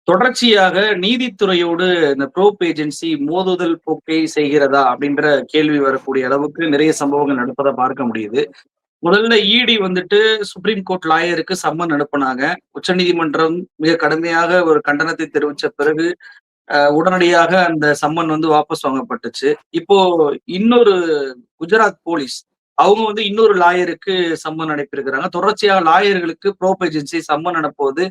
தொடர்ச்சியாக நீதித்துறையோடு இந்த probe agency மோதுதல் போக்கை செய்கிறதா அப்படின்ற கேள்வி வரக்கூடிய அளவுக்கு நிறைய சம்பவங்கள் நடப்பதை பார்க்க முடியுது. முதல்ல இடி வந்துட்டு சுப்ரீம் கோர்ட் லாயருக்கு சம்மன் அனுப்புனாங்க. உச்சநீதிமன்றம் மிக கடுமையாக ஒரு கண்டனத்தை தெரிவிச்ச பிறகு உடனடியாக அந்த சம்மன் வந்து வாபஸ் வாங்கப்பட்டுச்சு. இப்போ இன்னொரு குஜராத் போலீஸ் அவங்க வந்து இன்னொரு லாயருக்கு சம்மன் அனுப்பியிருக்கிறாங்க. தொடர்ச்சியாக லாயர்களுக்கு ப்ரோப் ஏஜென்சி சம்மன் அனுப்புவது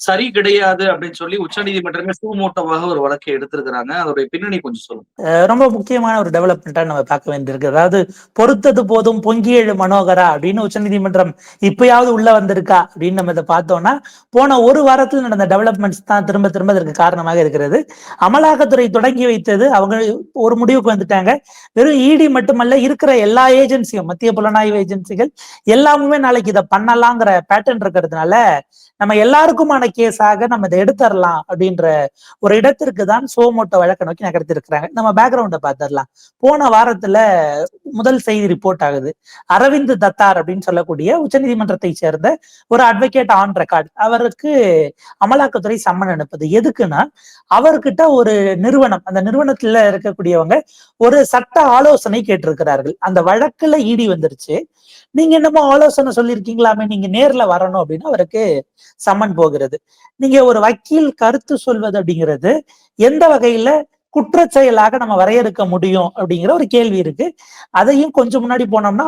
சரி கிடையாது அப்படின்னு சொல்லி உச்சநீதிமன்றமே சூமோட்டோவாக ஒரு வழக்கை எடுத்திருக்கிறாங்க. அதோடைய பின்னணி கொஞ்சம் சொல்லுங்க. ரொம்ப முக்கியமான ஒரு டெவலப்மெண்டா நம்ம பார்க்க வேண்டியிருக்கு. அதாவது பொறுத்தது போதும் பொங்கி எழு மனோகரா அப்படின்னு உச்சநீதிமன்றம் இப்பயாவது உள்ள வந்திருக்கா அப்படின்னு நம்ம இதை பார்த்தோம்னா, போன ஒரு வாரத்தில் நடந்த டெவலப்மெண்ட்ஸ் தான் திரும்ப திரும்ப இதற்கு காரணமாக இருக்கிறது. அமலாக்கத்துறை தொடங்கி வைத்தது அவங்க ஒரு முடிவுக்கு வந்துட்டாங்க. வெறும் இடி மட்டுமல்ல, இருக்கிற எல்லா ஏஜென்சியும், மத்திய புலனாய்வு ஏஜென்சிகள் எல்லாமே நாளைக்கு இதை பண்ணலாங்கிற பேட்டர்ன் இருக்கிறதுனால நம்ம எல்லாருக்குமான கேஸாக நம்ம இதை எடுத்துடலாம் அப்படின்ற ஒரு இடத்திற்கு தான் சோமோட்டோ வழக்கை நோக்கி நகர்த்திருக்கிறாங்க. நம்ம பேக்ரவுண்ட பாத்திரலாம். போன வாரத்துல முதல் செய்தி ரிப்போர்ட் ஆகுது. அரவிந்த் தத்தார் அப்படின்னு சொல்லக்கூடிய உச்சநீதிமன்றத்தை சேர்ந்த ஒரு அட்வொகேட் ஆன் ரெக்கார்ட், அவருக்கு அமலாக்கத்துறை சம்மன் அனுப்புது. எதுக்குன்னா, அவர்கிட்ட ஒரு நிறுவனம், அந்த நிறுவனத்துல இருக்கக்கூடியவங்க ஒரு சட்ட ஆலோசனை கேட்டிருக்கிறார்கள். அந்த வழக்குல இடி வந்துருச்சு, நீங்க என்னமோ ஆலோசனை சொல்லியிருக்கீங்களாமே, நீங்க நேர்ல வரணும் அப்படின்னு அவருக்கு சம்மன் போகிறது. நீங்க ஒரு வக்கீல் கருத்து சொல்வது அப்படிங்கிறது எந்த வகையில குற்றச்செயலாக நம்ம வரையறுக்க முடியும் அப்படிங்கிற ஒரு கேள்வி இருக்கு. அதையும் கொஞ்சம் முன்னாடி போனோம்னா,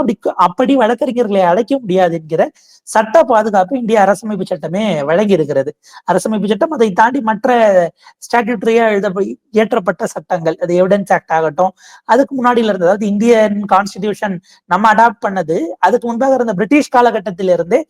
அப்படி வழக்கறிஞர்களை அழைக்க முடியாது என்கிற சட்ட பாதுகாப்பு இந்திய அரசமைப்பு சட்டமே வழங்கி இருக்கிறது. அரசமைப்பு சட்டம், அதை தாண்டி மற்ற ஸ்டாட்யூட்டரியா இயற்றப்பட்ட சட்டங்கள், அது எவிடன்ஸ் ஆக்ட் ஆகட்டும், அதுக்கு முன்னாடியில இருந்தது, அதாவது இந்தியன் கான்ஸ்டிடியூஷன் நம்ம அடாப்ட் பண்ணது அதுக்கு முன்பாக இருந்த பிரிட்டிஷ் காலகட்டத்திலிருந்தே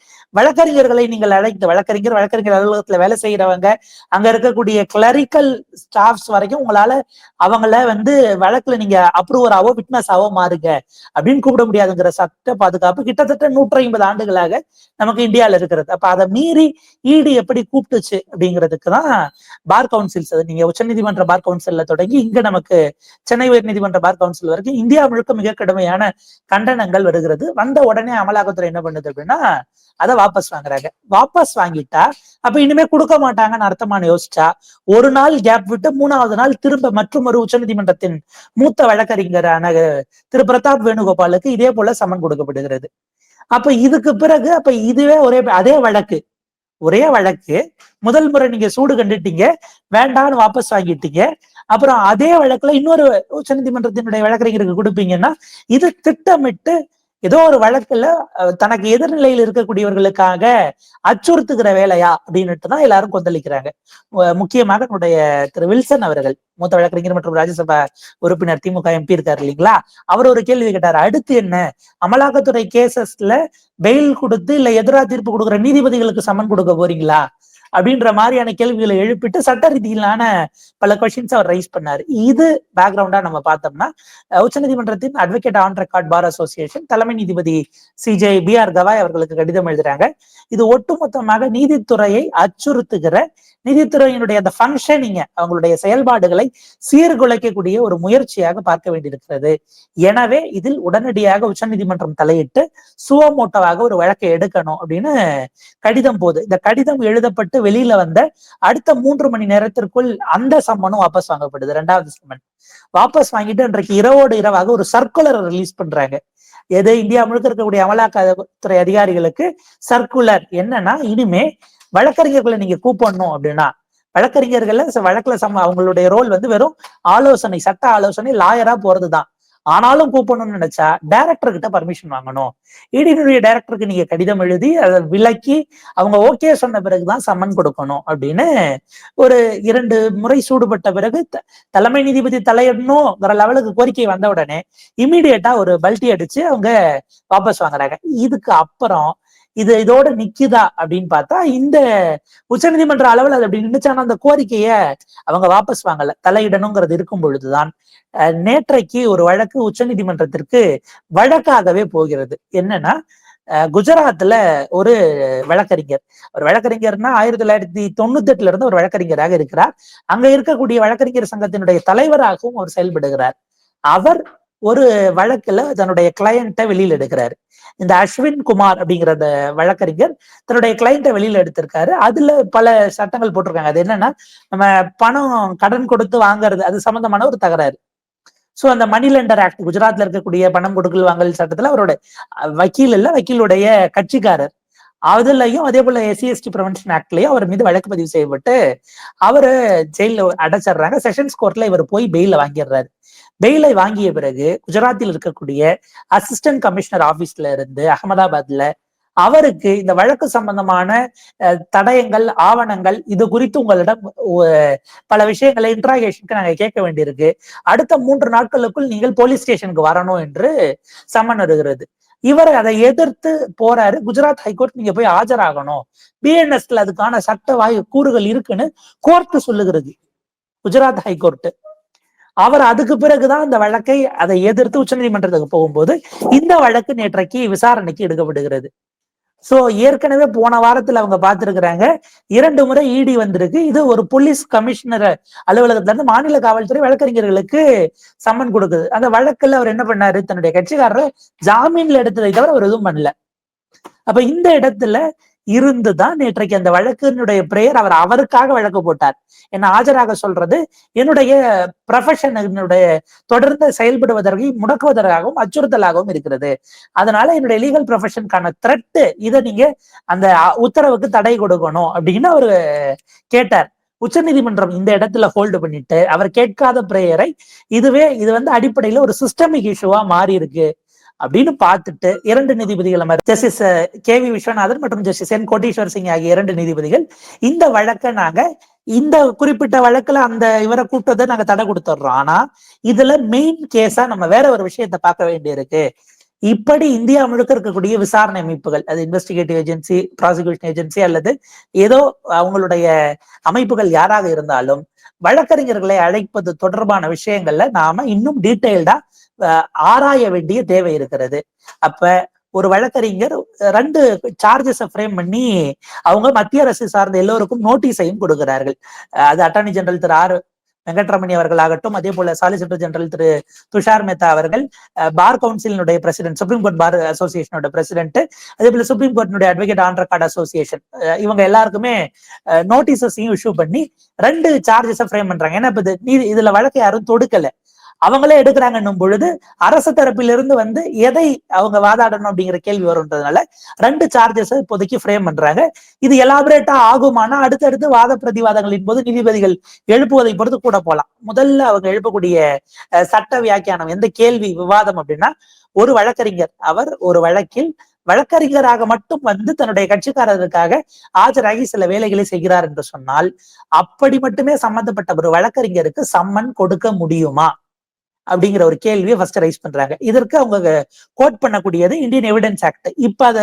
வழக்கறிஞர்களை நீங்கள் அழைத்து, வழக்கறிஞர் அலுவலகத்துல வேலை செய்யறவங்க, அங்க இருக்கக்கூடிய கிளரிக்கல் ஸ்டாஃப்ஸ் வரைக்கும் உங்களால அவங்கள வந்து வழக்குல நீங்க அப்ரூவராவோ விட்னஸாவோ மாறுங்க அப்படின்னு கூப்பிட முடியாதுங்கிற சட்ட பாதுகாப்பு கிட்டத்தட்ட 150 ஆண்டுகளாக நமக்கு இந்தியாவில இருக்கிறது. அப்ப அதை மீறி இடி எப்படி கூப்பிட்டுச்சு அப்படிங்கிறதுக்குதான் பார் கவுன்சில்ஸ், நீங்க உச்சநீதிமன்ற பார் கவுன்சில்ல தொடங்கி இங்க நமக்கு சென்னை உயர் நீதிமன்ற பார் கவுன்சில் வரைக்கும் இந்தியா முழுக்க மிக கடுமையான கண்டனங்கள் வருகிறது. வந்த உடனே அமலாக்கத்துறை என்ன பண்ணுது அப்படின்னா, அதை வாபஸ் வாங்குறாங்க. வாபஸ் வாங்கிட்டா அப்ப இனிமே கொடுக்க மாட்டாங்கன்னு அர்த்தமான யோசிச்சா, ஒரு நாள் கேப் விட்டு 3வது நாள் திரும்ப மற்றும் ஒரு உச்சநீதிமன்றத்தின் மூத்த வழக்கறிஞரான திரு பிரதாப் வேணுகோபாலுக்கு இதே போல சம்மன் கொடுக்கப்படுகிறது. அப்ப இதுக்கு பிறகு அப்ப இதுவே ஒரே வழக்கு முதல் முறை நீங்க சூடு கண்டுட்டீங்க, வேண்டான்னு வாபஸ் வாங்கிட்டீங்க. அப்புறம் அதே வழக்குல இன்னொரு உச்சநீதிமன்றத்தினுடைய வழக்கறிஞருக்கு கொடுப்பீங்கன்னா, இது திட்டமிட்டு ஏதோ ஒரு வழக்குல தனக்கு எதிர்நிலையில் இருக்கக்கூடியவர்களுக்காக அச்சுறுத்துகிற வேலையா அப்படின்னுட்டு தான் எல்லாரும் கொந்தளிக்கிறாங்க. முக்கியமாக நம்முடைய திரு வில்சன் அவர்கள், மூத்த வழக்கறிஞர் மற்றும் ராஜ்யசபா உறுப்பினர், திமுக எம்பி இருக்காரு இல்லைங்களா, அவர் ஒரு கேள்வி கேட்டார். அடுத்து என்ன, அமலாக்கத்துறை கேசஸ்ல பெயில் கொடுத்து இல்ல எதிரா தீர்ப்பு கொடுக்குற நீதிபதிகளுக்கு சம்மன் கொடுக்க போறீங்களா அப்படின்ற மாதிரியான கேள்விகளை எழுப்பிட்டு சட்ட ரீதியிலான பல கொஸ்டின்ஸ் அவர் ரைஸ் பண்ணாரு. இது பேக்ரவுண்டா நம்ம பார்த்தோம்னா, உச்சநீதிமன்றத்தின் advocate on record bar association தலைமை நீதிபதி சிஜே BR கவாய் அவர்களுக்கு கடிதம் எழுதுறாங்க. இது ஒட்டுமொத்தமாக நீதித்துறையை அச்சுறுத்துகிற, நீதித்துறையினுடைய அந்த ஃபங்க்ஷனிங்க, அவங்களுடைய செயல்பாடுகளை சீர்குலைக்கக்கூடிய ஒரு முயற்சியாக பார்க்க வேண்டியிருக்கிறது. எனவே இதில் உடனடியாக உச்சநீதிமன்றம் தலையிட்டு சுவமோட்டோவாக ஒரு வழக்கை எடுக்கணும் அப்படின்னு கடிதம் போகுது. இந்த கடிதம் எழுதப்பட்டு வெளியில வந்த அடுத்த 3 மணி நேரத்திற்குள் அந்த சம்மனும் வாபஸ் வாங்கப்படுது. 2வது சம்மன் வாபஸ் வாங்கிட்டு இன்றைக்கு இரவோடு இரவாக ஒரு சர்க்குலர் ரிலீஸ் பண்றாங்க. எது, இந்தியா முழுக்க இருக்கக்கூடிய அமலாக்கத்துறை அதிகாரிகளுக்கு சர்க்குலர். என்னன்னா, இனிமே வழக்கறிஞர்களை நீங்க கூப்பிடணும் அப்படின்னா, வழக்கறிஞர்கள் வழக்குல அவங்களுடைய ரோல் வந்து வெறும் ஆலோசனை, சட்ட ஆலோசனை, லாயரா போறதுதான். ஆனாலும் கூப்பிடணும்னு நினைச்சா டைரக்டர் கிட்ட பர்மிஷன் வாங்கணும். இடியினுடைய டைரக்டருக்கு நீங்க கடிதம் எழுதி அதை விளக்கி அவங்க ஓகே சொன்ன பிறகுதான் சம்மன் கொடுக்கணும் அப்படின்னு ஒரு 2 முறை சூடுபட்ட பிறகு தலைமை நீதிபதி தலையிடணுங்கிற லெவலுக்கு கோரிக்கை வந்த உடனே இமீடியட்டா ஒரு பல்ட்டி அடிச்சு அவங்க வாபஸ் வாங்குறாங்க. இதுக்கு அப்புறம் இதோட நிக்குதா அப்படின்னு பார்த்தா, இந்த உச்சநீதிமன்ற அளவில் அது அப்படி நின்றுச்சான அந்த கோரிக்கைய அவங்க வாபஸ் வாங்கல. தலையிடணுங்கிறது இருக்கும் பொழுதுதான் நேற்றைக்கு ஒரு வழக்கு உச்சநீதிமன்றத்திற்கு வழக்காகவே போகிறது. என்னன்னா, குஜராத்ல ஒரு வழக்கறிஞர்னா 1998 இருந்து ஒரு வழக்கறிஞராக இருக்கிறார். அங்க இருக்கக்கூடிய வழக்கறிஞர் சங்கத்தினுடைய தலைவராகவும் அவர் செயல்படுகிறார். அவர் ஒரு வழக்குல தன்னுடைய கிளையண்ட்டை வெளியில எடுக்கிறாரு. இந்த அஸ்வின் குமார் அப்படிங்கிற அந்த வழக்கறிஞர் தன்னுடைய கிளையண்ட்டை வெளியில எடுத்திருக்காரு. அதுல பல சட்டங்கள் போட்டிருக்காங்க. அது என்னன்னா, நம்ம பணம் கடன் கொடுத்து வாங்குறது அது சம்பந்தமான ஒரு தகராறு. சோ அந்த மணி லெண்டர் ஆக்ட், குஜராத்ல இருக்கக்கூடிய பணம் கொடுக்கல் வாங்கல் சட்டத்துல அவரோட வக்கீல் இல்ல, வக்கீலுடைய கட்சிக்காரர். அதுலயும் அதே போல SC/ST ப்ரிவென்ஷன் ஆக்ட்லயும் அவர் மீது வழக்கு பதிவு செய்யப்பட்டு அவரு ஜெயில அடைச்சிடுறாங்க. செஷன்ஸ் கோர்ட்ல இவர் போய் பெயில வாங்கிடுறாரு. பெயிலை வாங்கிய பிறகு குஜராத்தில் இருக்கக்கூடிய அசிஸ்டன்ட் கமிஷனர் ஆபீஸ்ல இருந்து அகமதாபாத்ல அவருக்கு இந்த வழக்கு சம்பந்தமான தடயங்கள், ஆவணங்கள் இது குறித்து உங்களிடம் பல விஷயங்களை இன்ட்ராகேஷனுக்கு நாங்க கேட்க வேண்டியிருக்கு. அடுத்த 3 நாட்களுக்குள் நீங்கள் போலீஸ் ஸ்டேஷனுக்கு வரணும் என்று சம்மன் வருகிறது. இவர் அதை எதிர்த்து போறாரு. குஜராத் ஹைகோர்ட் நீங்க போய் ஆஜராகணும், BNSல அதுக்கான சட்ட கூறுகள் இருக்குன்னு கோர்ட் சொல்லுகிறது, குஜராத் ஹைகோர்ட். அவர் அதுக்கு பிறகுதான் இந்த வழக்கை அதை எதிர்த்து உச்சநீதிமன்றத்துக்கு போகும்போது இந்த வழக்கு நேற்றைக்கு விசாரணைக்கு எடுக்கப்படுகிறது. சோ ஏற்கனவே போன வாரத்துல அவங்க பார்த்திருக்கிறாங்க, 2 முறை ED வந்திருக்கு. இது ஒரு போலீஸ் கமிஷனர் அலுவலகத்துல இருந்து மாநில காவல்துறை வழக்கறிஞர்களுக்கு சம்மன் கொடுக்குது. அந்த வழக்குல அவர் என்ன பண்ணாரு, தன்னுடைய கட்சிக்காரரை ஜாமீன்ல எடுத்ததை தவிர அவர் எதுவும் பண்ணல. அப்ப இந்த இடத்துல இருந்துதான் நேற்றைக்கு அந்த வழக்கினுடைய பிரேயர் அவர் அவருக்காக வழக்கு போட்டார். என்ன ஆஜராக சொல்றது என்னுடைய ப்ரொஃபஷன், என்னுடைய தொடர்ந்து செயல்படுவதற்கு முடக்குவதற்காகவும் அச்சுறுத்தலாகவும் இருக்கிறது. அதனால என்னுடைய லீகல் ப்ரொஃபஷனுக்கான த்ரெட், இதை நீங்க அந்த உத்தரவுக்கு தடை கொடுக்கணும் அப்படின்னு அவரு கேட்டார். உச்சநீதிமன்றம் இந்த இடத்துல ஹோல்டு பண்ணிட்டு அவர் கேட்காத பிரேயரை இது அடிப்படையில ஒரு சிஸ்டமிக் இஷ்யூவா மாறி இருக்கு அப்படின்னு பார்த்துட்டு 2 நீதிபதிகள் அமர் ஜஸ்டிஸ் KV விஸ்வநாதன் மற்றும் ஜஸ்டிஸ் N கோட்டீஸ்வர் சிங் ஆகிய 2 நீதிபதிகள் இந்த வழக்கை நாங்க இந்த குறிப்பிட்ட வழக்குல அந்த இவரை கூப்பிட்டதை நாங்க தடை கொடுத்துடுறோம். ஆனா இதுல மெயின் கேஸா நம்ம வேற ஒரு விஷயத்த பார்க்க வேண்டியிருக்கு. இப்படி இந்தியா முழுக்க இருக்கக்கூடிய விசாரணை அமைப்புகள், அது இன்வெஸ்டிகேட்டிவ் ஏஜென்சி, ப்ராசிக்யூஷன் ஏஜென்சி அல்லது ஏதோ அவங்களுடைய அமைப்புகள் யாராக இருந்தாலும் வழக்கறிஞர்களை அழைப்பது தொடர்பான விஷயங்கள்ல நாம இன்னும் டீட்டெயில்டா ஆராய வேண்டிய தேவை இருக்கிறது. அப்ப ஒரு வழக்கறிஞர் 2 சார்ஜஸை ஃப்ரேம் பண்ணி அவங்க மத்திய அரசு சார்ந்த எல்லோருக்கும் நோட்டீஸையும் கொடுக்கிறார்கள். அது அட்டார்னி ஜெனரல் திரு R வெங்கட்ரமணி அவர்கள் ஆகட்டும், அதே போல சாலிசிட்டர் ஜெனரல் திரு துஷார் மேத்தா அவர்கள், பார் கவுன்சிலினுடைய பிரசிடென்ட், சுப்ரீம் கோர்ட் பார் அசோசியேஷனோட பிரசிடென்ட், அதே போல சுப்ரீம் கோர்ட்டினுடைய அட்வொகேட் ஆன் ரெக்கார்ட் அசோசியேஷன், இவங்க எல்லாருக்குமே நோட்டீஸஸையும் இஷ்யூ பண்ணி 2 சார்ஜஸை ஃப்ரேம் பண்றாங்க. ஏன்னா இப்ப இதுல வழக்கை யாரும் தொடுக்கல, அவங்களே எடுக்கிறாங்கன்னும் பொழுது அரசு தரப்பிலிருந்து எதை அவங்க வாதாடணும் அப்படிங்கிற கேள்வி வரும்ன்றதுனால 2 சார்ஜஸ் இப்போதைக்கு ஃப்ரேம் பண்றாங்க. இது எலாபரேட்டா ஆகுமானா அடுத்தடுத்து வாத பிரதிவாதங்களின் போது நீதிபதிகள் எழுப்புவதை பொறுத்து கூட போலாம். முதல்ல அவங்க எழுப்பக்கூடிய சட்ட வியாக்கியானம், எந்த கேள்வி விவாதம் அப்படின்னா, ஒரு வழக்கறிஞர் அவர் ஒரு வழக்கில் வழக்கறிஞராக மட்டும் தன்னுடைய கட்சிக்காரருக்காக ஆஜராகி சில வேலைகளை செய்கிறார் என்று சொன்னால் அப்படி மட்டுமே சம்பந்தப்பட்ட ஒரு வழக்கறிஞருக்கு சம்மன் கொடுக்க முடியுமா அப்படிங்கிற ஒரு கேள்வியை ஃபர்ஸ்ட் ரைஸ் பண்றாங்க. இதற்கு அவங்க கோட் பண்ணக்கூடியது இந்தியன் எவிடன்ஸ் ஆக்ட். இப்ப அத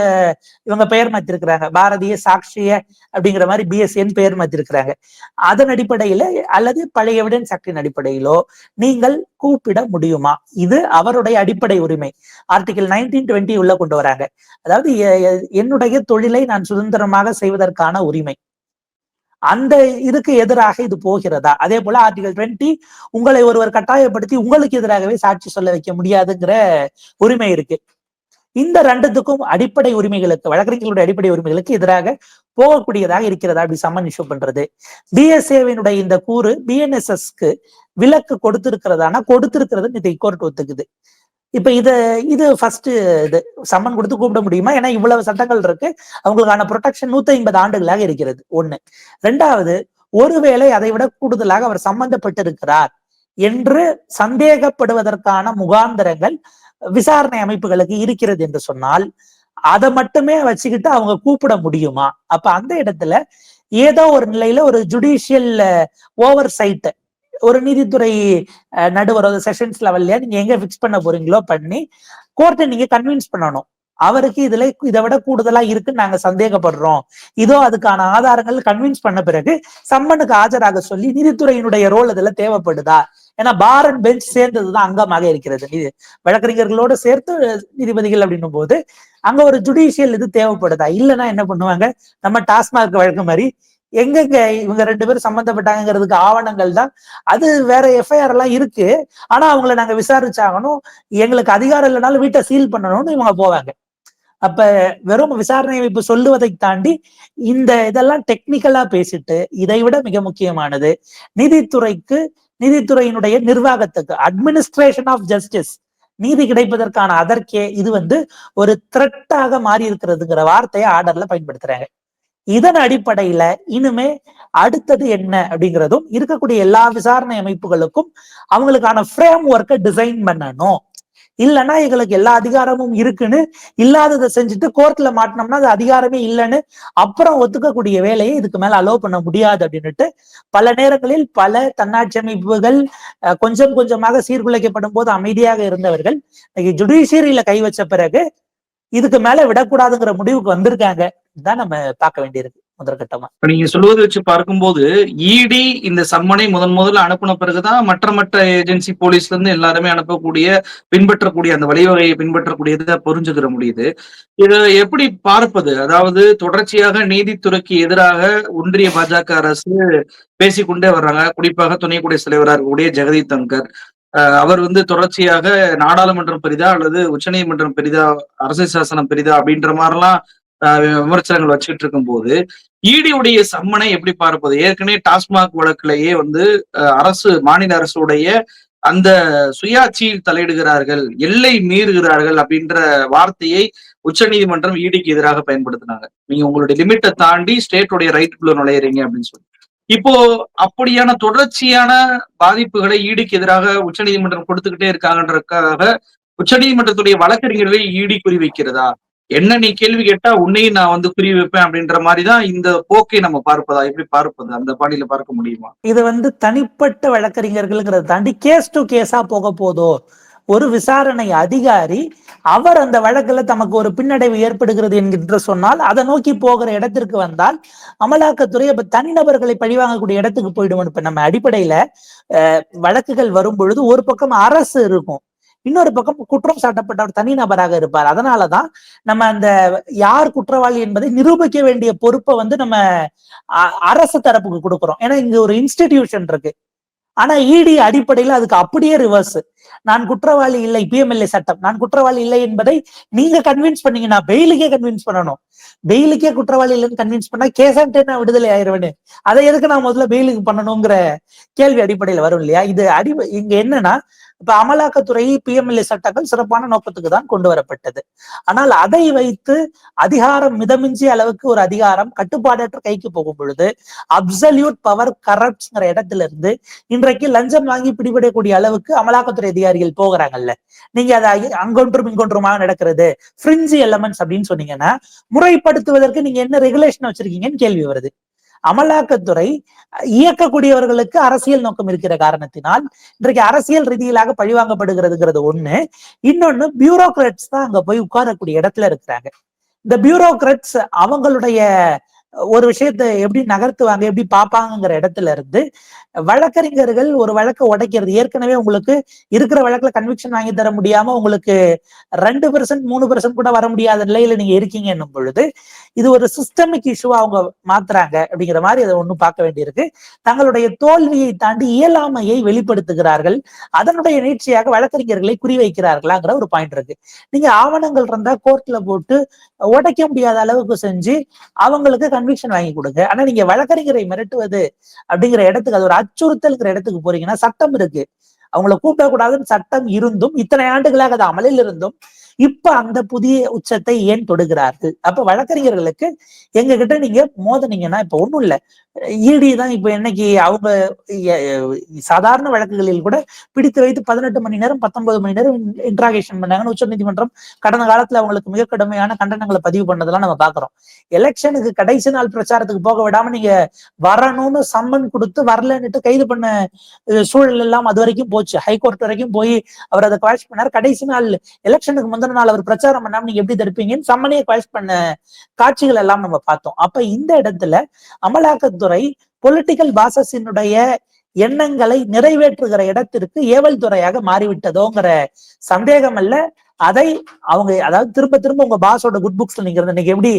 இவங்க பெயர் மாத்திருக்கிறாங்க, பாரதிய சாட்சிய அப்படிங்கிற மாதிரி BSN பெயர் மாத்திருக்கிறாங்க. அதன் அடிப்படையில அல்லது பழைய எவிடன்ஸ் ஆக்டின் அடிப்படையிலோ நீங்கள் கூப்பிட முடியுமா? இது அவருடைய அடிப்படை உரிமை. ஆர்டிகல் 1920 உள்ள கொண்டு வராங்க. அதாவது என்னுடைய தொழிலை நான் சுதந்திரமாக செய்வதற்கான உரிமை, அந்த இதுக்கு எதிராக இது போகிறதா? அதே போல ஆர்டிகல் 20 உங்களை ஒருவர் கட்டாயப்படுத்தி உங்களுக்கு எதிராகவே சாட்சி சொல்ல வைக்க முடியாதுங்கிற உரிமை இருக்கு. இந்த 2த்துக்கும் அடிப்படை உரிமைகளுக்கு, வழக்கறிஞர்களுடைய அடிப்படை உரிமைகளுக்கு எதிராக போகக்கூடியதாக இருக்கிறதா அப்படி சம்மன் இஷ்யூ பண்றது? BSAவினுடைய இந்த கூறு BNSSக்கு விலக்கு கொடுத்திருக்கிறது இதை கோர்ட் ஒத்துக்குது. இப்ப இது ஃபர்ஸ்ட் இது சம்மன் கொடுத்து கூப்பிட முடியுமா? ஏன்னா இவ்வளவு சட்டங்கள் இருக்கு, அவங்களுக்கான ப்ரொடெக்ஷன் 150 ஆண்டுகளாக இருக்கிறது. 1. 2வது, ஒருவேளை அதை விட கூடுதலாக அவர் சம்பந்தப்பட்டிருக்கிறார் என்று சந்தேகப்படுவதற்கான முகாந்திரங்கள் விசாரணை அமைப்புகளுக்கு இருக்கிறது என்று சொன்னால் அதை மட்டுமே வச்சுக்கிட்டு அவங்க கூப்பிட முடியுமா? அப்ப அந்த இடத்துல ஏதோ ஒரு நிலையில ஒரு ஜுடிஷியல் ஓவர் சைட், ஒரு நீதித்துறை நடுவர் செஷன்ஸ் லெவல்ல நீங்க எங்க பிக்ஸ் பண்ண போறீங்களோ பண்ணி கோர்ட்டை நீங்க கன்வின்ஸ் பண்ணணும், அவருக்கு இதை விட கூடுதலா இருக்குன்னு நாங்க சந்தேகப்படுறோம், இதோ அதுக்கான ஆதாரங்கள் கன்வின்ஸ் பண்ண பிறகு சம்மனுக்கு ஆஜராக சொல்லி நீதித்துறையினுடைய ரோல் இதுல தேவைப்படுதா? ஏன்னா பார் அண்ட் பெஞ்ச் சேர்ந்ததுதான் அங்கமாக இருக்கிறது, வழக்கறிஞர்களோடு சேர்த்து நீதிபதிகள் அப்படின்னும் போது அங்க ஒரு ஜுடிஷியல் இது தேவைப்படுதா? இல்லைன்னா என்ன பண்ணுவாங்க, நம்ம டாஸ்மாக் வழக்கு மாதிரி எங்கெங்க இவங்க 2 பேரும் சம்பந்தப்பட்டாங்கிறதுக்கு ஆவணங்கள் தான். அது வேற எஃப்ஐஆர் எல்லாம் இருக்கு. ஆனா அவங்கள நாங்க விசாரிச்சாகணும், எங்களுக்கு அதிகாரம் இல்லைனாலும் வீட்டை சீல் பண்ணணும்னு இவங்க போவாங்க. அப்ப வெறும் விசாரணை அமைப்பு சொல்லுவதை தாண்டி இந்த இதெல்லாம் டெக்னிக்கலா பேசிட்டு, இதை விட மிக முக்கியமானது நீதித்துறைக்கு, நீதித்துறையினுடைய நிர்வாகத்துக்கு, அட்மினிஸ்ட்ரேஷன் ஆஃப் ஜஸ்டிஸ், நீதி கிடைப்பதற்கான அதற்கே இது ஒரு த்ரெட்டாக மாறி இருக்கிறதுங்கிற வார்த்தையை ஆர்டர்ல பயன்படுத்துறாங்க. இதன் அடிப்படையில இனிமே அடுத்தது என்ன அப்படிங்கிறதும் இருக்கக்கூடிய எல்லா விசாரணை அமைப்புகளுக்கும் அவங்களுக்கான ஃப்ரேம் ஒர்க்கை டிசைன் பண்ணணும். இல்லைன்னா எங்களுக்கு எல்லா அதிகாரமும் இருக்குன்னு இல்லாததை செஞ்சுட்டு கோர்ட்ல மாட்டினோம்னா அது அதிகாரமே இல்லைன்னு அப்புறம் ஒத்துக்கக்கூடிய வேலையை இதுக்கு மேல அலோவ் பண்ண முடியாது அப்படின்னுட்டு பல நேரங்களில் பல தன்னாட்சி அமைப்புகள் கொஞ்சம் கொஞ்சமாக சீர்குலைக்கப்படும் போது அமைதியாக இருந்தவர்கள் ஜுடிஷியரியில கை வச்ச பிறகு இதுக்கு மேல விடக்கூடாதுங்கிற முடிவுக்கு வந்திருக்காங்க தான் நம்ம பார்க்க வேண்டியிருக்கு முதற்கட்டமா. இப்ப நீங்க சொல்லுவதை வச்சு பார்க்கும்போது இடி இந்த சம்மனை முதல்ல அனுப்பின பிறகுதான் மற்ற ஏஜென்சி போலீஸ்ல இருந்து எல்லாருமே அனுப்பக்கூடிய பின்பற்றக்கூடிய அந்த வழிவகையை பின்பற்றக்கூடியதை புரிஞ்சுக்கிற முடியுது. இதை எப்படி பார்ப்பது? அதாவது தொடர்ச்சியாக நீதித்துறைக்கு எதிராக ஒன்றிய பாஜக அரசு பேசிக்கொண்டே வர்றாங்க. குறிப்பாக துணை குடியரசுத் தலைவராக இருக்கக்கூடிய ஜெகதீப் தங்கர் அவர் தொடர்ச்சியாக நாடாளுமன்றம் பெரிதா அல்லது உச்சநீதிமன்றம் பெரிதா, அரசியல் சாசனம் பெரிதா அப்படின்ற மாதிரிலாம் விமர்சனங்கள் வச்சுட்டு இருக்கும் போது ஈடியுடைய சம்மனை எப்படி பார்ப்பது? ஏற்கனவே டாஸ்மாக் வழக்கிலேயே அரசு, மாநில அரசுடைய அந்த சுயாட்சியில் தலையிடுகிறார்கள், எல்லை மீறுகிறார்கள் அப்படின்ற வார்த்தையை உச்ச நீதிமன்றம் ஈடிக்கு எதிராக பயன்படுத்தினாங்க. நீங்க உங்களுடைய லிமிட்டை தாண்டி ஸ்டேட்டுடைய ரைட்டுக்குள்ள நுழையிறீங்க அப்படின்னு சொல்லி. இப்போ அப்படியான தொடர்ச்சியான பாதிப்புகளை ஈடிக்கு எதிராக உச்ச நீதிமன்றம் கொடுத்துக்கிட்டே இருக்காங்கன்றதுக்காக உச்ச நீதிமன்றத்துடைய வழக்கறிஞர்களை ஈடி குறிவைக்கிறதா? என்ன நீ கேள்வி கேட்டா உன்னையும் நான் குறி வைப்பேன் அப்படின்ற மாதிரிதான் இந்த போக்கை நம்ம பார்ப்பதா? எப்படி பார்ப்பது? அந்த பாணியில பார்க்க முடியுமா? இது தனிப்பட்ட வழக்கறிஞர்கள்ங்கிறத தாண்டி கேஸ் டு கேஸா போக போதோ, ஒரு விசாரணை அதிகாரி அவர் அந்த வழக்குல தமக்கு ஒரு பின்னடைவு ஏற்படுகிறது என்கின்ற சொன்னால் அதை நோக்கி போகிற இடத்திற்கு வந்தால் அமலாக்கத்துறை அப்ப தனிநபர்களை பழிவாங்கக்கூடிய இடத்துக்கு போயிடுவோம். இப்ப நம்ம அடிப்படையில வழக்குகள் வரும் பொழுது ஒரு பக்கம் அரசு இருக்கும், இன்னொரு பக்கம் குற்றம் சாட்டப்பட்டவர் தனிநபராக இருப்பார். அதனாலதான் நம்ம அந்த யார் குற்றவாளி என்பதை நிரூபிக்க வேண்டிய பொறுப்பை நம்ம அரசு தரப்புக்கு கொடுக்கிறோம். ஏன்னா இங்க ஒரு இன்ஸ்டிடியூஷன் இருக்கு. ஆனா இடி அடிப்படையில் அதுக்கு அப்படியே ரிவர்ஸ். நான் குற்றவாளி இல்லை, பிஎம்எல்ஏ சட்டம், நான் குற்றவாளி இல்லை என்பதை நீங்க கன்வின்ஸ் பண்ணீங்கன்னா பெயிலுக்கே கன்வின்ஸ் பண்ணணும். பெயிலுக்கே குற்றவாளி இல்லைன்னு கன்வின்ஸ் பண்ணா கேசான்ட்டு நான் விடுதலை ஆயிடுவேன்னு, அதை எதுக்கு நான் முதல்ல பெயிலுக்கு பண்ணணுங்கிற கேள்வி அடிப்படையில் வரும் இல்லையா? இது இங்க என்னன்னா, இப்ப அமலாக்கத்துறை பிஎம்எல்ஏ சட்டங்கள் சிறப்பான நோக்கத்துக்கு தான் கொண்டு வரப்பட்டது. ஆனால் அதை வைத்து அதிகாரம் மிதமிஞ்சிய அளவுக்கு ஒரு அதிகாரம் கட்டுப்பாடற்ற கைக்கு போகும் பொழுது அப்சல்யூட் பவர் கரப்ட்ஸ்ங்கிற இடத்துல இருந்து இன்றைக்கு லஞ்சம் வாங்கி பிடிபடக்கூடிய அளவுக்கு அமலாக்கத்துறை அதிகாரிகள் போகிறாங்கல்ல. நீங்க அதை அங்கொன்றும் இங்கொன்றுமாக நடக்கிறது ஃப்ரிஞ்சி எலமெண்ட்ஸ் அப்படின்னு சொன்னீங்கன்னா முறைப்படுத்துவதற்கு நீங்க என்ன ரெகுலேஷன் வச்சிருக்கீங்கன்னு கேள்வி வருது. அமலாக்கத்துறை இயக்கக்கூடியவர்களுக்கு அரசியல் நோக்கம் இருக்கிற காரணத்தினால் இன்றைக்கு அரசியல் ரீதியிலாக பழிவாங்கப்படுகிறதுங்கிறது ஒண்ணு. இன்னொன்னு, பியூரோக்ராட்ஸ் தான் அங்க போய் உட்காரக்கூடிய இடத்துல இருக்கிறாங்க. இந்த பியூரோக்ராட்ஸ் அவங்களுடைய ஒரு விஷயத்தை எப்படி நகர்த்துவாங்க, எப்படி பார்ப்பாங்கிற இடத்துல இருந்து வழக்கறிஞர்கள் ஒரு வழக்கை உடைக்கிறது, ஏற்கனவே உங்களுக்கு இருக்கிற வழக்குல கன்விக்ஷன் வாங்கி தர முடியாம உங்களுக்கு 2% 3% கூட வர முடியாத நிலையில நீங்க இருக்கீங்க என்னும் பொழுது இது ஒரு சிஸ்டமிக் இஷ்யூவா அவங்க மாத்துறாங்க அப்படிங்கிற மாதிரி அதை ஒண்ணும் பார்க்க வேண்டியிருக்கு. தங்களுடைய தோல்வியை தாண்டி இயலாமையை வெளிப்படுத்துகிறார்கள், அதனுடைய நீட்சியாக வழக்கறிஞர்களை குறிவைக்கிறார்களாங்கிற ஒரு பாயிண்ட் இருக்கு. நீங்க ஆவணங்கள் இருந்தா கோர்ட்ல போட்டு உடைக்க முடியாத அளவுக்கு செஞ்சு அவங்களுக்கு கன்விக்ஷன் வாங்கி கொடுங்க. ஆனா நீங்க வழக்கறிஞரை மிரட்டுவது அப்படிங்கிற இடத்துக்கு, அது ஒரு அச்சுறுத்தல்ங்கிற இடத்துக்கு போறீங்கன்னா சட்டம் இருக்கு, அவங்கள கூப்பிடக்கூடாதுன்னு சட்டம் இருந்தும் இத்தனை ஆண்டுகளாக அது அமலில் இருந்தும் இப்ப அந்த புதிய உச்சத்தை ஏன் தொடுகிறார்கள்? அப்ப வழக்கறிஞர்களுக்கு எங்க கிட்ட நீங்க மோதனீங்கன்னா இப்ப ஒண்ணும் இல்ல, இடி தான் இப்ப என்னைக்கு அவங்க சாதாரண வழக்குகளில் கூட பிடித்து வைத்து 18 மணி நேரம் 19 மணி நேரம் இன்ட்ராகேஷன் பண்ணாங்கன்னு உச்ச நீதிமன்றம் கடந்த காலத்துல அவங்களுக்கு மிக கடுமையான கண்டனங்களை பதிவு பண்ணதெல்லாம் நம்ம பாக்குறோம். எலெக்ஷனுக்கு கடைசி நாள் பிரச்சாரத்துக்கு போக விடாம நீங்க வரணும்னு சம்மன் கொடுத்து வரலன்னுட்டு கைது பண்ண சூழல் எல்லாம் அது வரைக்கும் போச்சு. ஹைகோர்ட் வரைக்கும் போய் அவர் அதை குவாஷ் பண்ணார். கடைசி நாள் எலெக்ஷனுக்கு முந்தின நாள் அவர் பிரச்சாரம் பண்ணாம நீங்க எப்படி தடுப்பீங்கன்னு சம்மனையை குவாஷ் பண்ண காட்சிகள் எல்லாம் நம்ம பார்த்தோம். அப்ப இந்த இடத்துல அமலாக்கத்துறை பொலிட்டிக்கல் பாசஸினுடைய எண்ணங்களை நிறைவேற்றுகிற இடத்திற்கு ஏவல் துறையாக மாறிவிட்டதோங்கிற சந்தேகம் அல்ல, அதை அவங்க அதாவது திரும்ப திரும்ப உங்க பாஸோட குட் புக்ஸ்ல நீங்க இன்னைக்கு எப்படி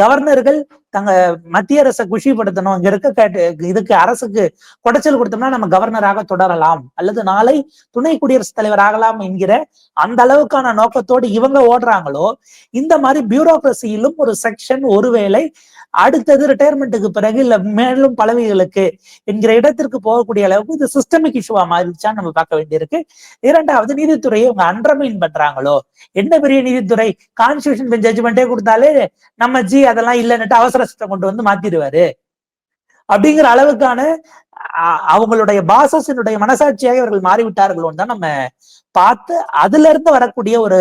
கவர்னர்கள் தங்க மத்திய அரசை குஷிப்படுத்தணும், இங்க இருக்க இதுக்கு அரசுக்கு குடைச்சல் கொடுத்தோம்னா நம்ம கவர்னராக தொடரலாம் அல்லது நாளை துணை குடியரசுத் தலைவர் ஆகலாம் என்கிற அந்த அளவுக்கான நோக்கத்தோடு இவங்க ஓடுறாங்களோ, இந்த மாதிரி பியூரோக்ரஸியிலும் ஒரு செக்ஷன் ஒருவேளை அடுத்தது ரிட்டையர்மெண்ட்டுக்கு பிறகு இல்ல மேலும் பதவிகளுக்கு என்கிற இடத்திற்கு போகக்கூடிய அளவுக்கு இது சிஸ்டமிக் இஷ்யூவா மாறிடுச்சான்னு நம்ம பார்க்க வேண்டியிருக்கு. இரண்டாவது, நீதித்துறையை அவங்க அண்டர்மைன் பண்றாங்களோ, என்ன பெரிய நீதித்துறை, கான்ஸ்டிடியூஷன் பெஞ்ச் ஜட்ஜ்மெண்டே கொடுத்தாலே நம்ம அதெல்லாம் இல்லைன்னுட்டு அவசர சட்டம் கொண்டு வந்து மாத்திடுவாரு அப்படிங்கிற அளவுக்கான அவங்களுடைய பாசஸினுடைய மனசாட்சியாக இவர்கள் மாறிவிட்டார்களோன்னு தான் நம்ம பார்த்து அதுல இருந்து வரக்கூடிய ஒரு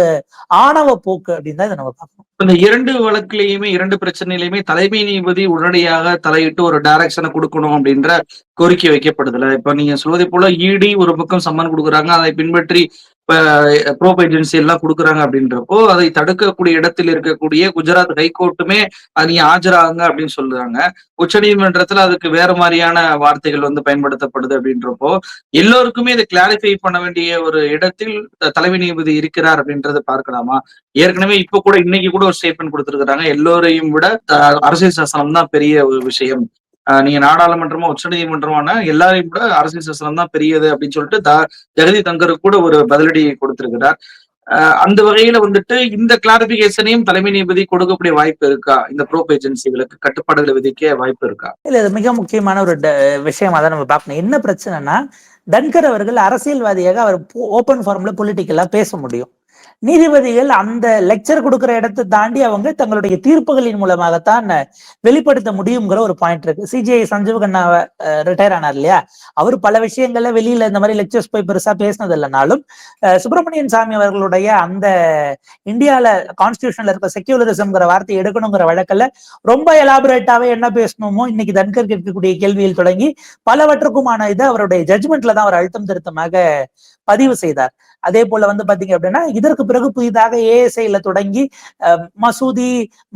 ஆணவ போக்கு அப்படின்னு தான் இதை நம்ம பார்க்கணும். இந்த 2 வழக்குலயுமே 2 பிரச்சனையிலுமே தலைமை நீதிபதி உடனடியாக தலையிட்டு ஒரு டைரக்ஷனை கொடுக்கணும் அப்படின்ற கோரிக்கை வைக்கப்படுதுல. இப்ப நீங்க சொல்வதை போல இடி ஒரு பக்கம் சம்மன் கொடுக்குறாங்க, அதை பின்பற்றி ப்ரோப் ஏஜென்சி எல்லாம் கொடுக்குறாங்க அப்படின்றப்போ அதை தடுக்கக்கூடிய இடத்தில் இருக்கக்கூடிய குஜராத் ஹைகோர்ட்டுமே அது நீங்க ஆஜராகுங்க அப்படின்னு சொல்றாங்க. உச்ச நீதிமன்றத்துல அதுக்கு வேற மாதிரியான வார்த்தைகள் வந்து பயன்படுத்தப்படுது அப்படின்றப்போ எல்லோருக்குமே இதை கிளாரிஃபை பண்ண வேண்டிய ஒரு இடத்தில் தலைமை நீதிபதி இருக்கிறார் அப்படின்றத பார்க்கலாமா? ஏற்கனவே இப்ப கூட இன்னைக்கு கூட ஒரு ஸ்டேட்மெண்ட் கொடுத்திருக்கிறாங்க, எல்லோரையும் விட அரசியல் சாசனம் தான் பெரிய ஒரு விஷயம், நீங்க நாடாளுமன்றமா உச்ச நீதிமன்றமான எல்லாரையும் கூட அரசியல் சாசனம் தான் பெரியது அப்படின்னு சொல்லிட்டு ஜெகதி தங்கருக்கு கூட ஒரு பதிலடி கொடுத்திருக்கிறார். அந்த வகையில வந்துட்டு இந்த கிளாரிபிகேஷனையும் தலைமை நீதிபதி கொடுக்கக்கூடிய வாய்ப்பு இருக்கா? இந்த ப்ரோப் ஏஜென்சிகளுக்கு கட்டுப்பாடுகளை விதிக்க வாய்ப்பு இருக்கா? இல்ல, இது மிக முக்கியமான ஒரு விஷயமா தான் நம்ம பார்க்கணும். என்ன பிரச்சனைனா, தன்கர் அவர்கள் அரசியல்வாதியாக அவர் ஓபன் ஃபார்ம்ல பொலிட்டிக்கலா பேச முடியும். நீதிபதிகள் அந்த லெக்சர் கொடுக்கிற இடத்தை தாண்டி அவங்க தங்களுடைய தீர்ப்புகளின் மூலமாகத்தான் வெளிப்படுத்த முடியுங்கிற ஒரு பாயிண்ட் இருக்கு. சிஜிஐ சஞ்சீவ் கண்ணா ரிட்டையர் ஆனார் இல்லையா, அவர் பல விஷயங்கள்ல வெளியில இந்த மாதிரி லெக்சர்ஸ் போய் பெருசா பேசினது இல்லைனாலும் சுப்பிரமணியன் சாமி அவர்களுடைய அந்த இந்தியால கான்ஸ்டிடியூஷன்ல இருக்க செக்யூலரிசம்ங்கிற வார்த்தையை எடுக்கணுங்கிற வழக்கில் ரொம்ப எலாபரேட்டாவே என்ன பேசணுமோ இன்னைக்கு தன்கர் கேட்கக்கூடிய கேள்வியில் தொடங்கி பலவற்றுக்குமான இது அவருடைய ஜட்ஜ்மெண்ட்ல தான் அவர் அழுத்தம் திருத்தமாக பதிவு செய்தார். அதே போல வந்து பாத்தீங்க அப்படின்னா இதற்கு பிறகு புதிதாக ஏஎஸ்ஐல தொடங்கி மசூதி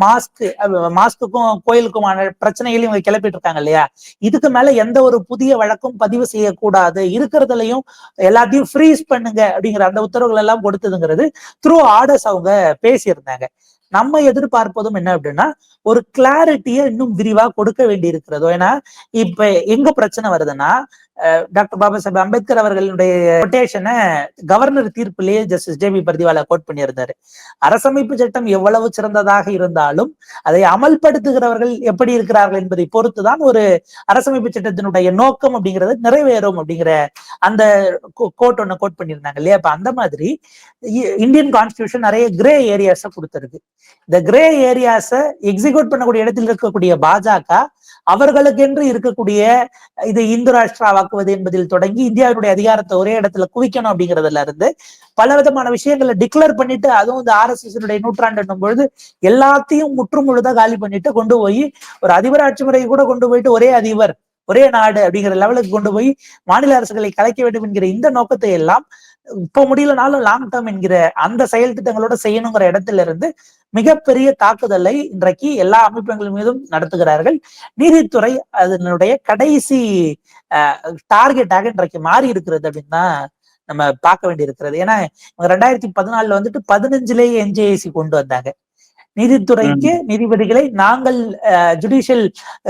மாஸ்க்குக்கும் கோயிலுக்குமான பிரச்சனைகளையும் இவங்க கிளப்பிட்டு இருக்காங்க இல்லையா, இதுக்கு மேல எந்த ஒரு புதிய வழக்கும் பதிவு செய்யக்கூடாது, இருக்கிறதுலையும் எல்லாத்தையும் ஃப்ரீஸ் பண்ணுங்க அப்படிங்கிற அந்த உத்தரவுகள் எல்லாம் கொடுத்ததுங்கிறது த்ரூ ஆர்டர்ஸ் அவங்க பேசியிருந்தாங்க. நம்ம எதிர்பார்ப்பதும் என்ன அப்படின்னா ஒரு கிளாரிட்டியை இன்னும் விரிவா கொடுக்க வேண்டி இருக்கிறதோ. ஏன்னா இப்ப எங்க பிரச்சனை வருதுன்னா, டாக்டர் பாபா சாஹேப் அம்பேத்கர் அவர்களுடைய கொட்டேஷனை கவர்னர் தீர்ப்பிலேயே justice J B Pardiwala quote பண்ணியிருந்தாரு. அரசமைப்பு சட்டம் எவ்வளவு சிறந்ததாக இருந்தாலும் அதை அமல்படுத்துகிறவர்கள் எப்படி இருக்கிறார்கள் என்பதை பொறுத்துதான் ஒரு அரசமைப்பு சட்டத்தினுடைய நோக்கம் அப்படிங்கிறது நிறைவேறும் அப்படிங்கிற அந்த கோட் ஒண்ணு கோட் பண்ணியிருந்தாங்க இல்லையா. அப்ப அந்த மாதிரி இந்தியன் கான்ஸ்டிடியூஷன் நிறைய கிரே ஏரியாஸ கொடுத்திருக்கு. இந்த கிரே ஏரியாஸ எக்ஸிக்யூட் பண்ணக்கூடிய இடத்தில் இருக்கக்கூடிய பாஜக அவர்களுக்கென்று இருக்கக்கூடிய இது இந்து ராஷ்டிராவாக்குவது என்பதில் தொடங்கி இந்தியாவுடைய அதிகாரத்தை ஒரே இடத்துல குவிக்கணும் அப்படிங்கிறதுல இருந்து பல விதமான விஷயங்களை டிக்ளேர் பண்ணிட்டு, அதுவும் இந்த RSS நூற்றாண்டு பொழுது எல்லாத்தையும் முற்றும் முழுதா காலி பண்ணிட்டு கொண்டு போய் ஒரு அதிபராட்சி முறை கூட கொண்டு போயிட்டு ஒரே அதிபர் ஒரே நாடு அப்படிங்கிற லெவலுக்கு கொண்டு போய் மாநில அரசுகளை கலைக்க வேண்டும் என்கிற இந்த நோக்கத்தை எல்லாம் இப்ப முடியலனாலும் லாங் டேர்ம் என்கிற அந்த செயல் திட்டங்களோட செய்யணுங்கிற இடத்துல இருந்து மிகப்பெரிய தாக்குதலை இன்றைக்கு எல்லா அமைப்புகள் மீதும் நடத்துகிறார்கள். நீதித்துறை அதனுடைய கடைசி டார்கெட்டாக இன்றைக்கு மாறி இருக்கிறது அப்படின்னு தான் நம்ம பார்க்க வேண்டி இருக்கிறது. ஏன்னா 2014 வந்துட்டு 15லயே NJAC கொண்டு வந்தாங்க. நீதித்துறைக்கு நீதிபதிகளை நாங்கள் ஜுடிஷியல்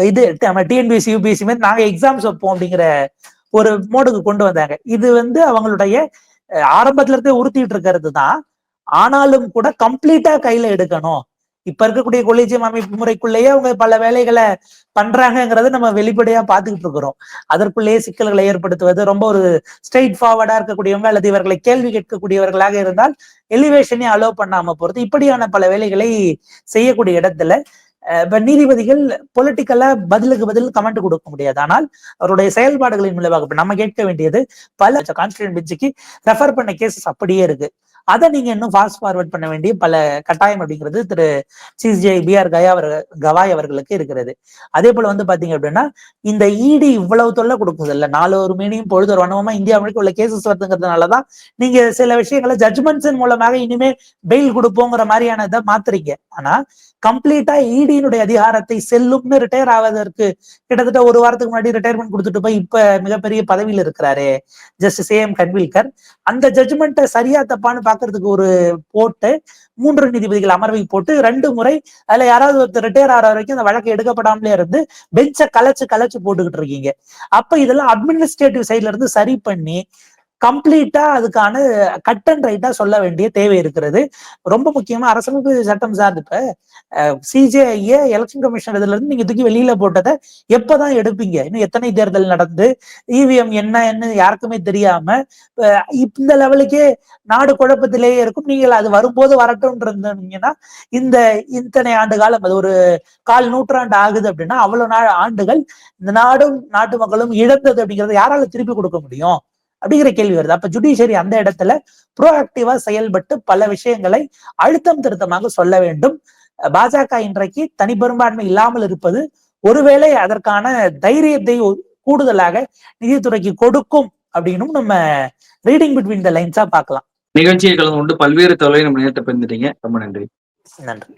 இது TNPSC UPSC மாதிரி நாங்க எக்ஸாம்ஸ் வைப்போம் அப்படிங்கிற ஒரு மோடுக்கு கொண்டு வந்தாங்க. இது அவங்களுடைய ஆரம்பத்துல இருந்தே உறுத்திட்டு இருக்கிறது தான். ஆனாலும் கூட கம்ப்ளீட்டா கையில எடுக்கணும். இப்ப இருக்கக்கூடிய கொலிஜியம் அமைப்பு முறைக்குள்ளேயே அவங்க பல வேலைகளை பண்றாங்கிறத நம்ம வெளிப்படையா பார்த்துக்கிட்டு இருக்கிறோம். அதற்குள்ளேயே சிக்கல்களை ஏற்படுத்துவது, ரொம்ப ஒரு ஸ்ட்ரெயிட் ஃபார்வர்டா இருக்கக்கூடியவங்க அல்லது இவர்களை கேள்வி கேட்கக்கூடியவர்களாக இருந்தால் எலிவேஷனே அலோவ் பண்ணாம போறது, இப்படியான பல வேலைகளை செய்யக்கூடிய இடத்துல இப்ப நீதிபதிகள் பொலிட்டிக்கலா பதிலுக்கு பதில் கமெண்ட் கொடுக்க முடியாது. ஆனால் அவருடைய செயல்பாடுகளின் மூலமாக நம்ம கேட்க வேண்டியது பல கான்ஸ்டிடியூஷன் பெஞ்சுக்கு ரெஃபர் பண்ண கேசஸ் அப்படியே இருக்கு. அதை நீங்க இன்னும் ஃபாஸ்ட் ஃபார்வர்ட் பண்ண வேண்டிய பல கட்டாயம் அப்படிங்கிறது திரு சிஜே BR கவாய் அவர்களுக்கு இருக்கிறது. அதே போல பாத்தீங்க அப்படின்னா இந்த இடி இவ்வளவு தொல்லை கொடுக்குது இல்ல, 4 மீனியும் பொழுது ஒரு வனவமா இந்தியா முழுக்க உள்ள கேசஸ் வருதுங்கிறதுனாலதான் நீங்க சில விஷயங்களை ஜட்ஜ்மெண்ட்ஸின் மூலமாக இனிமே பெயில் கொடுப்போங்கிற மாதிரியான இதை மாத்துறீங்க. ஆனா கம்ப்ளீட்டா இடியினுடைய அதிகாரத்தை செல்லும்னு ரிட்டையர் ஆவதற்கு கிட்டத்தட்ட ஒரு வாரத்துக்கு முன்னாடி ரிட்டையர்மெண்ட் கொடுத்துட்டு போய் இப்ப மிகப்பெரிய பதவியில் இருக்கிறாரு ஜஸ்ட் சேம் கன்வில்கர். அந்த ஜட்ஜ்மெண்ட்டை சரியா தப்பான்னு பாக்குறதுக்கு ஒரு போட்டு 3 நீதிபதிகள் அமர்வை போட்டு 2 முறை அதுல யாராவது ஒருத்தர் ரிட்டையர் ஆகிற வரைக்கும் அந்த வழக்கு எடுக்கப்படாமலே இருந்து பெஞ்சை கலைச்சு போட்டுக்கிட்டு இருக்கீங்க. அப்ப இதெல்லாம் அட்மினிஸ்ட்ரேட்டிவ் சைட்ல இருந்து சரி பண்ணி கம்ப்ளீட்டா அதுக்கான கட் அண்ட் ரைட்டா சொல்ல வேண்டிய தேவை இருக்கிறது. ரொம்ப முக்கியமா அரசமைப்பு சட்டம் சார்ந்து இப்ப சிஜேஐ எலெக்ஷன் கமிஷன் இதுல இருந்து நீங்க தூக்கி வெளியில போட்டதை எப்பதான் எடுப்பீங்க? இன்னும் எத்தனை தேர்தல் நடந்து இவிஎம் என்னன்னு யாருக்குமே தெரியாம இந்த லெவலுக்கே நாடு குழப்பத்திலேயே இருக்கும். நீங்கள் அது வரும்போது வரட்டும் இருந்தீங்கன்னா இந்த இத்தனை ஆண்டு காலம், அது ஒரு 1/4 நூற்றாண்டு ஆகுது அப்படின்னா அவ்வளவு ஆண்டுகள் இந்த நாடும் நாட்டு மக்களும் இழந்தது அப்படிங்கறத யாரால திருப்பி கொடுக்க முடியும் அப்படிங்கிற கேள்வி வருது. அப்ப ஜுடிஷியரி அந்த இடத்துல ப்ரோஆக்டிவா செயல்பட்டு பல விஷயங்களை அழுத்தம் திருத்தமாக சொல்ல வேண்டும். பாஜக இன்றைக்கு தனிப்பெரும்பான்மை இல்லாமல் இருப்பது ஒருவேளை அதற்கான தைரியத்தை கூடுதலாக நிதித்துறைக்கு கொடுக்கும் அப்படின்னும் நம்ம ரீடிங் பிட்வீன் த லைன்ஸா பார்க்கலாம். நிகழ்ச்சியை கலந்து கொண்டு பல்வேறு தொழிலை நம்ம நேரத்தை பகிர்ந்துட்டீங்க. ரொம்ப நன்றி. நன்றி.